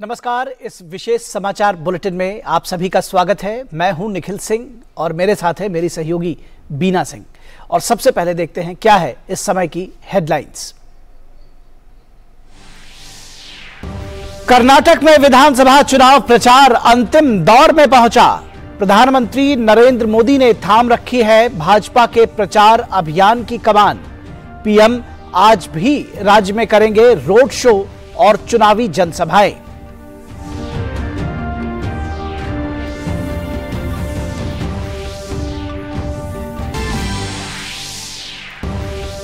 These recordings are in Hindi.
नमस्कार। इस विशेष समाचार बुलेटिन में आप सभी का स्वागत है। मैं हूं निखिल सिंह और मेरे साथ है मेरी सहयोगी बीना सिंह। और सबसे पहले देखते हैं क्या है इस समय की हेडलाइंस। कर्नाटक में विधानसभा चुनाव प्रचार अंतिम दौर में पहुंचा। प्रधानमंत्री नरेंद्र मोदी ने थाम रखी है भाजपा के प्रचार अभियान की कमान। पीएम आज भी राज्य में करेंगे रोड शो और चुनावी जनसभाएं।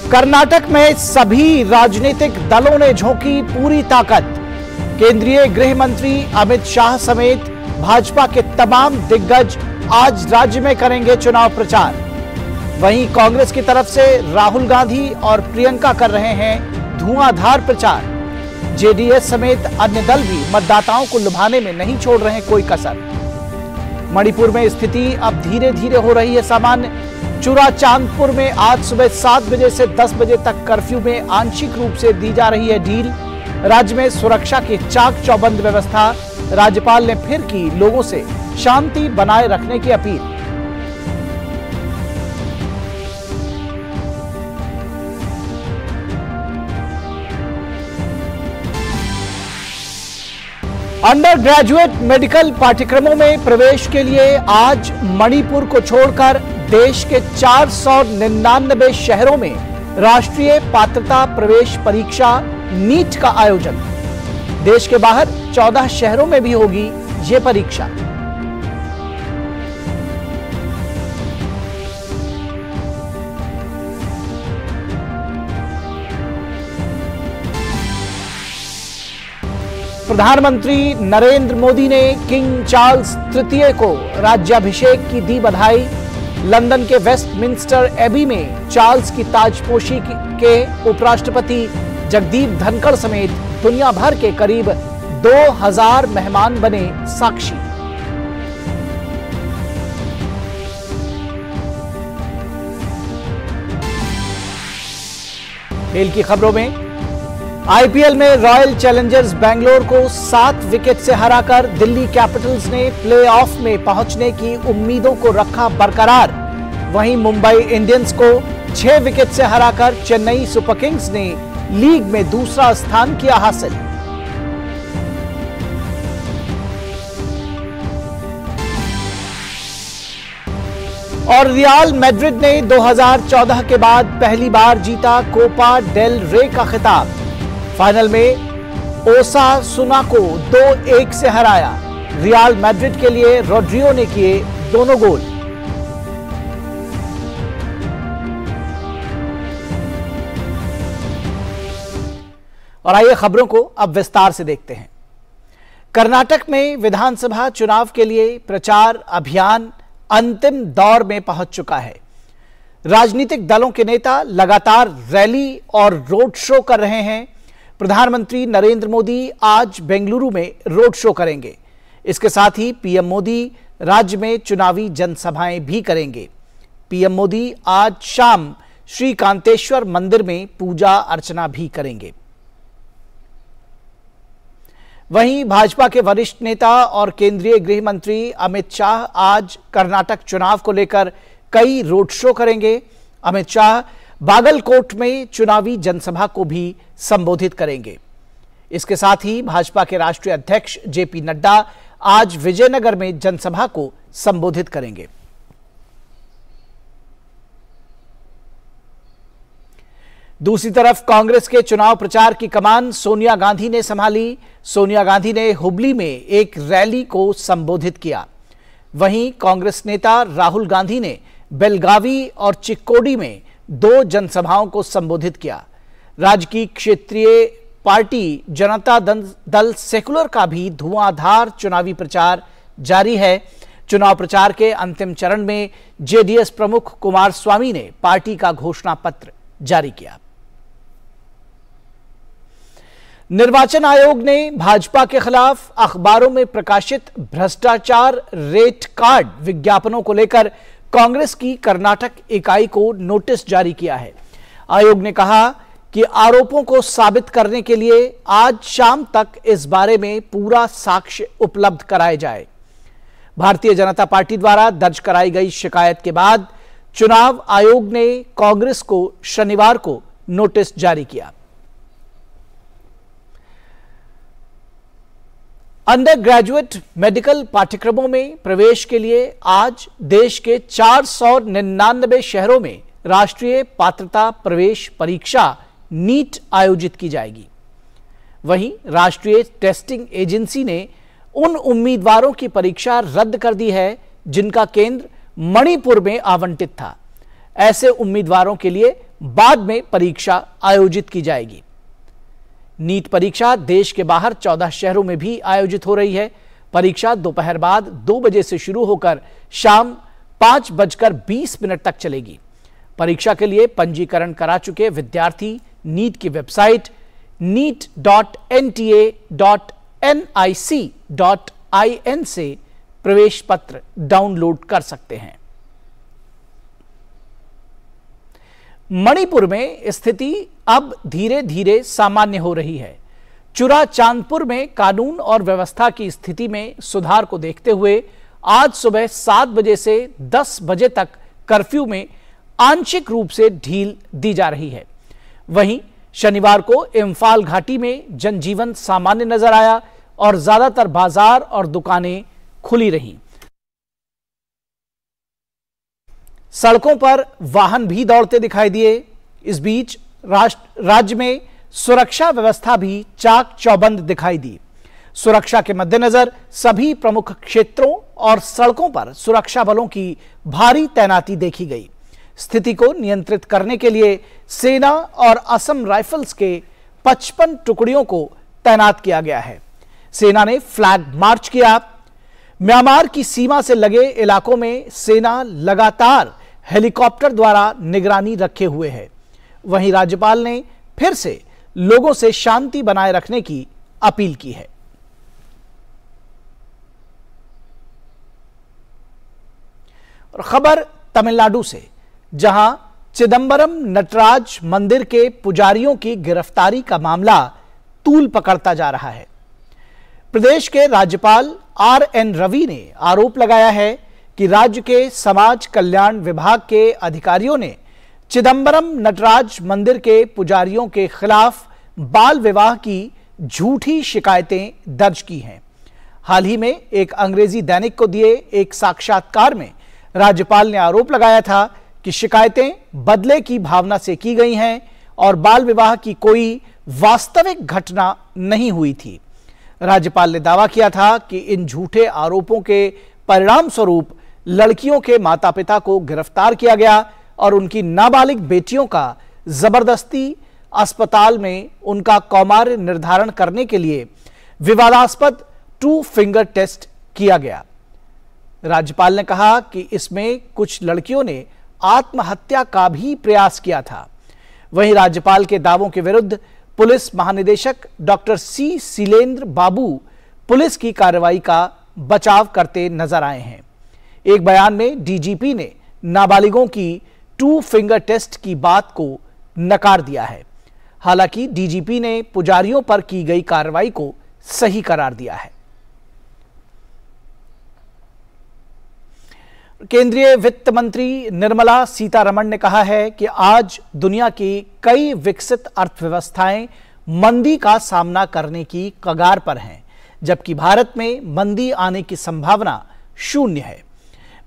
कर्नाटक में सभी राजनीतिक दलों ने झोंकी पूरी ताकत। केंद्रीय गृह मंत्री अमित शाह समेत भाजपा के तमाम दिग्गज आज राज्य में करेंगे चुनाव प्रचार। वहीं कांग्रेस की तरफ से राहुल गांधी और प्रियंका कर रहे हैं धुआंधार प्रचार। जेडीएस समेत अन्य दल भी मतदाताओं को लुभाने में नहीं छोड़ रहे कोई कसर। मणिपुर में स्थिति अब धीरे धीरे हो रही है सामान्य। चुराचांदपुर में आज सुबह 7 बजे से 10 बजे तक कर्फ्यू में आंशिक रूप से दी जा रही है ढील। राज्य में सुरक्षा की चाक चौबंद व्यवस्था। राज्यपाल ने फिर की लोगों से शांति बनाए रखने की अपील। अंडर ग्रेजुएट मेडिकल पाठ्यक्रमों में प्रवेश के लिए आज मणिपुर को छोड़कर देश के 499 शहरों में राष्ट्रीय पात्रता प्रवेश परीक्षा नीट का आयोजन। देश के बाहर 14 शहरों में भी होगी ये परीक्षा। प्रधानमंत्री नरेंद्र मोदी ने किंग चार्ल्स तृतीय को राज्याभिषेक की दी बधाई। लंदन के वेस्टमिंस्टर एबी में चार्ल्स की ताजपोशी के उपराष्ट्रपति जगदीप धनखड़ समेत दुनिया भर के करीब 2000 मेहमान बने साक्षी। खेल की खबरों में आईपीएल में रॉयल चैलेंजर्स बेंगलोर को 7 विकेट से हराकर दिल्ली कैपिटल्स ने प्लेऑफ में पहुंचने की उम्मीदों को रखा बरकरार। वहीं मुंबई इंडियंस को 6 विकेट से हराकर चेन्नई सुपर किंग्स ने लीग में दूसरा स्थान किया हासिल। और रियल मैड्रिड ने 2014 के बाद पहली बार जीता कोपा डेल रे का खिताब। फाइनल में ओसासुना को 2-1 से हराया। रियल मैड्रिड के लिए रोड्रिगो ने किए दोनों गोल। और आइए खबरों को अब विस्तार से देखते हैं। कर्नाटक में विधानसभा चुनाव के लिए प्रचार अभियान अंतिम दौर में पहुंच चुका है। राजनीतिक दलों के नेता लगातार रैली और रोड शो कर रहे हैं। प्रधानमंत्री नरेंद्र मोदी आज बेंगलुरु में रोड शो करेंगे। इसके साथ ही पीएम मोदी राज्य में चुनावी जनसभाएं भी करेंगे। पीएम मोदी आज शाम श्री कांतेश्वर मंदिर में पूजा अर्चना भी करेंगे। वहीं भाजपा के वरिष्ठ नेता और केंद्रीय गृह मंत्री अमित शाह आज कर्नाटक चुनाव को लेकर कई रोड शो करेंगे। अमित शाह बागलकोट में चुनावी जनसभा को भी संबोधित करेंगे। इसके साथ ही भाजपा के राष्ट्रीय अध्यक्ष जेपी नड्डा आज विजयनगर में जनसभा को संबोधित करेंगे। दूसरी तरफ कांग्रेस के चुनाव प्रचार की कमान सोनिया गांधी ने संभाली। सोनिया गांधी ने हुबली में एक रैली को संबोधित किया। वहीं कांग्रेस नेता राहुल गांधी ने बेलगावी और चिक्कोडी में 2 जनसभाओं को संबोधित किया। राज्य की क्षेत्रीय पार्टी जनता दल सेकुलर का भी धुआंधार चुनावी प्रचार जारी है। चुनाव प्रचार के अंतिम चरण में जेडीएस प्रमुख कुमारस्वामी ने पार्टी का घोषणा पत्र जारी किया। निर्वाचन आयोग ने भाजपा के खिलाफ अखबारों में प्रकाशित भ्रष्टाचार रेट कार्ड विज्ञापनों को लेकर कांग्रेस की कर्नाटक इकाई को नोटिस जारी किया है। आयोग ने कहा कि आरोपों को साबित करने के लिए आज शाम तक इस बारे में पूरा साक्ष्य उपलब्ध कराया जाए। भारतीय जनता पार्टी द्वारा दर्ज कराई गई शिकायत के बाद चुनाव आयोग ने कांग्रेस को शनिवार को नोटिस जारी किया। अंडर ग्रेजुएट मेडिकल पाठ्यक्रमों में प्रवेश के लिए आज देश के 499 शहरों में राष्ट्रीय पात्रता प्रवेश परीक्षा नीट आयोजित की जाएगी। वहीं राष्ट्रीय टेस्टिंग एजेंसी ने उन उम्मीदवारों की परीक्षा रद्द कर दी है जिनका केंद्र मणिपुर में आवंटित था। ऐसे उम्मीदवारों के लिए बाद में परीक्षा आयोजित की जाएगी। नीट परीक्षा देश के बाहर 14 शहरों में भी आयोजित हो रही है। परीक्षा दोपहर बाद 2 बजे से शुरू होकर शाम 5:20 तक चलेगी। परीक्षा के लिए पंजीकरण करा चुके विद्यार्थी नीट की वेबसाइट neet.nta.nic.in से प्रवेश पत्र डाउनलोड कर सकते हैं। मणिपुर में स्थिति अब धीरे धीरे सामान्य हो रही है। चुराचांदपुर में कानून और व्यवस्था की स्थिति में सुधार को देखते हुए आज सुबह 7 बजे से 10 बजे तक कर्फ्यू में आंशिक रूप से ढील दी जा रही है। वहीं शनिवार को इम्फाल घाटी में जनजीवन सामान्य नजर आया और ज्यादातर बाजार और दुकानें खुली रहीं। सड़कों पर वाहन भी दौड़ते दिखाई दिए। इस बीच राज्य में सुरक्षा व्यवस्था भी चाक चौबंद दिखाई दी। सुरक्षा के मद्देनजर सभी प्रमुख क्षेत्रों और सड़कों पर सुरक्षा बलों की भारी तैनाती देखी गई। स्थिति को नियंत्रित करने के लिए सेना और असम राइफल्स के 55 टुकड़ियों को तैनात किया गया है। सेना ने फ्लैग मार्च किया। म्यांमार की सीमा से लगे इलाकों में सेना लगातार हेलीकॉप्टर द्वारा निगरानी रखे हुए है। वहीं राज्यपाल ने फिर से लोगों से शांति बनाए रखने की अपील की है। और खबर तमिलनाडु से, जहां चिदंबरम नटराज मंदिर के पुजारियों की गिरफ्तारी का मामला तूल पकड़ता जा रहा है। प्रदेश के राज्यपाल RN रवि ने आरोप लगाया है कि राज्य के समाज कल्याण विभाग के अधिकारियों ने चिदंबरम नटराज मंदिर के पुजारियों के खिलाफ बाल विवाह की झूठी शिकायतें दर्ज की हैं। हाल ही में एक अंग्रेजी दैनिक को दिए एक साक्षात्कार में राज्यपाल ने आरोप लगाया था कि शिकायतें बदले की भावना से की गई हैं और बाल विवाह की कोई वास्तविक घटना नहीं हुई थी। राज्यपाल ने दावा किया था कि इन झूठे आरोपों के परिणाम स्वरूप लड़कियों के माता पिता को गिरफ्तार किया गया और उनकी नाबालिग बेटियों का जबरदस्ती अस्पताल में उनका कौमार्य निर्धारण करने के लिए विवादास्पद 2 फिंगर टेस्ट किया गया। राज्यपाल ने कहा कि इसमें कुछ लड़कियों ने आत्महत्या का भी प्रयास किया था। वहीं राज्यपाल के दावों के विरुद्ध पुलिस महानिदेशक डॉक्टर C शीलेंद्र बाबू पुलिस की कार्रवाई का बचाव करते नजर आए हैं। एक बयान में डीजीपी ने नाबालिगों की 2 फिंगर टेस्ट की बात को नकार दिया है। हालांकि डीजीपी ने पुजारियों पर की गई कार्रवाई को सही करार दिया है। केंद्रीय वित्त मंत्री निर्मला सीतारमण ने कहा है कि आज दुनिया की कई विकसित अर्थव्यवस्थाएं मंदी का सामना करने की कगार पर हैं, जबकि भारत में मंदी आने की संभावना शून्य है।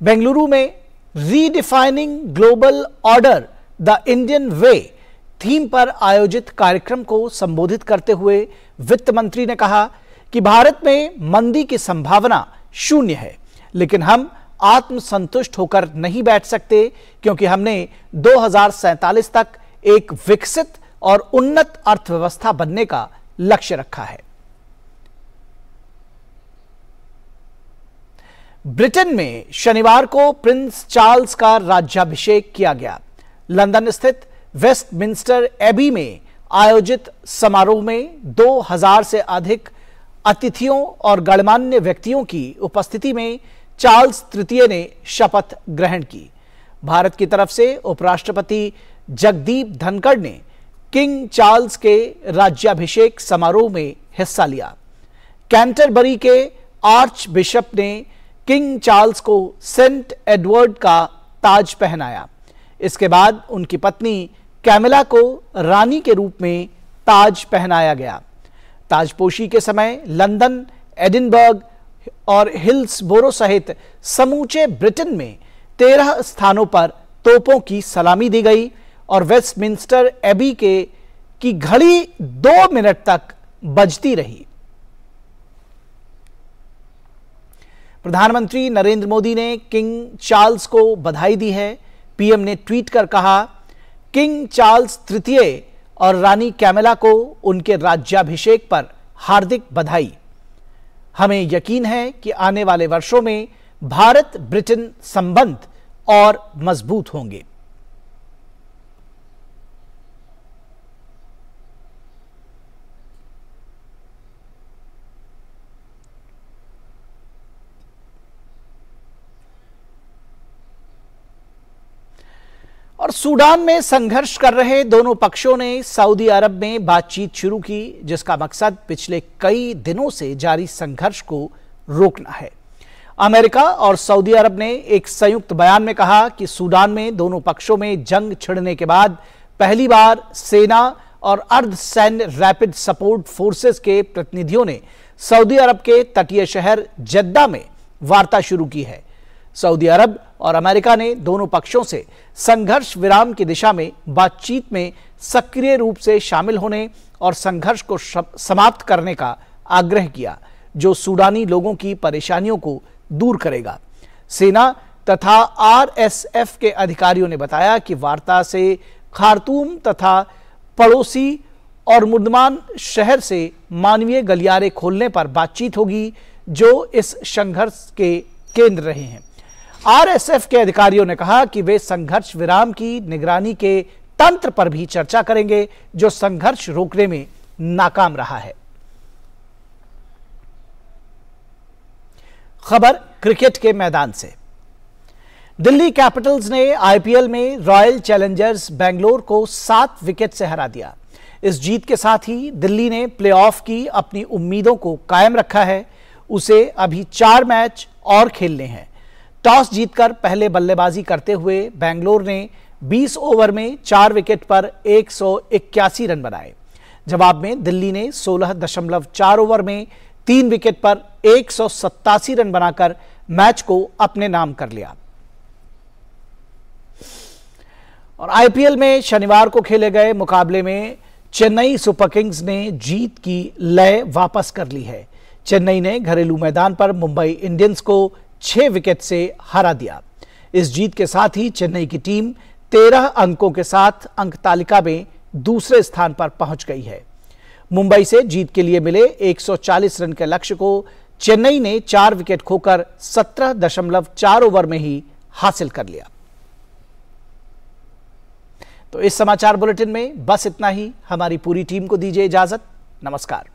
बेंगलुरु में redefining global order the Indian way theme पर आयोजित कार्यक्रम को संबोधित करते हुए वित्त मंत्री ने कहा कि भारत में मंदी की संभावना शून्य है, लेकिन हम आत्मसंतुष्ट होकर नहीं बैठ सकते क्योंकि हमने 2047 तक एक विकसित और उन्नत अर्थव्यवस्था बनने का लक्ष्य रखा है। ब्रिटेन में शनिवार को प्रिंस चार्ल्स का राज्याभिषेक किया गया। लंदन स्थित वेस्टमिंस्टर एबी में आयोजित समारोह में 2000 से अधिक अतिथियों और गणमान्य व्यक्तियों की उपस्थिति में चार्ल्स तृतीय ने शपथ ग्रहण की। भारत की तरफ से उपराष्ट्रपति जगदीप धनखड़ ने किंग चार्ल्स के राज्याभिषेक समारोह में हिस्सा लिया। कैंटरबरी के आर्च बिशप ने किंग चार्ल्स को सेंट एडवर्ड का ताज पहनाया। इसके बाद उनकी पत्नी कैमिला को रानी के रूप में ताज पहनाया गया। ताजपोशी के समय लंदन, एडिनबर्ग और हिल्सबोरो सहित समूचे ब्रिटेन में 13 स्थानों पर तोपों की सलामी दी गई और वेस्टमिंस्टर एबी की घड़ी 2 मिनट तक बजती रही। प्रधानमंत्री नरेंद्र मोदी ने किंग चार्ल्स को बधाई दी है। पीएम ने ट्वीट कर कहा, किंग चार्ल्स तृतीय और रानी कैमिला को उनके राज्याभिषेक पर हार्दिक बधाई। हमें यकीन है कि आने वाले वर्षों में भारत ब्रिटेन संबंध और मजबूत होंगे। और सूडान में संघर्ष कर रहे दोनों पक्षों ने सऊदी अरब में बातचीत शुरू की, जिसका मकसद पिछले कई दिनों से जारी संघर्ष को रोकना है। अमेरिका और सऊदी अरब ने एक संयुक्त बयान में कहा कि सूडान में दोनों पक्षों में जंग छिड़ने के बाद पहली बार सेना और अर्धसैन्य रैपिड सपोर्ट फोर्सेस के प्रतिनिधियों ने सऊदी अरब के तटीय शहर जद्दा में वार्ता शुरू की है। सऊदी अरब और अमेरिका ने दोनों पक्षों से संघर्ष विराम की दिशा में बातचीत में सक्रिय रूप से शामिल होने और संघर्ष को समाप्त करने का आग्रह किया, जो सूडानी लोगों की परेशानियों को दूर करेगा। सेना तथा आरएसएफ के अधिकारियों ने बताया कि वार्ता से खार्तूम तथा पड़ोसी और मुर्दमान शहर से मानवीय गलियारे खोलने पर बातचीत होगी, जो इस संघर्ष के केंद्र रहे हैं। आरएसएफ के अधिकारियों ने कहा कि वे संघर्ष विराम की निगरानी के तंत्र पर भी चर्चा करेंगे, जो संघर्ष रोकने में नाकाम रहा है। खबर क्रिकेट के मैदान से। दिल्ली कैपिटल्स ने आईपीएल में रॉयल चैलेंजर्स बेंगलोर को 7 विकेट से हरा दिया। इस जीत के साथ ही दिल्ली ने प्लेऑफ की अपनी उम्मीदों को कायम रखा है। उसे अभी 4 मैच और खेलने हैं। टॉस जीतकर पहले बल्लेबाजी करते हुए बेंगलोर ने 20 ओवर में 4 विकेट पर 181 रन बनाए। जवाब में दिल्ली ने 16.4 ओवर में 3 विकेट पर 187 रन बनाकर मैच को अपने नाम कर लिया। और आईपीएल में शनिवार को खेले गए मुकाबले में चेन्नई सुपर किंग्स ने जीत की लय वापस कर ली है। चेन्नई ने घरेलू मैदान पर मुंबई इंडियंस को 6 विकेट से हरा दिया। इस जीत के साथ ही चेन्नई की टीम 13 अंकों के साथ अंक तालिका में दूसरे स्थान पर पहुंच गई है। मुंबई से जीत के लिए मिले 140 रन के लक्ष्य को चेन्नई ने 4 विकेट खोकर 17.4 ओवर में ही हासिल कर लिया। तो इस समाचार बुलेटिन में बस इतना ही। हमारी पूरी टीम को दीजिए इजाजत। नमस्कार।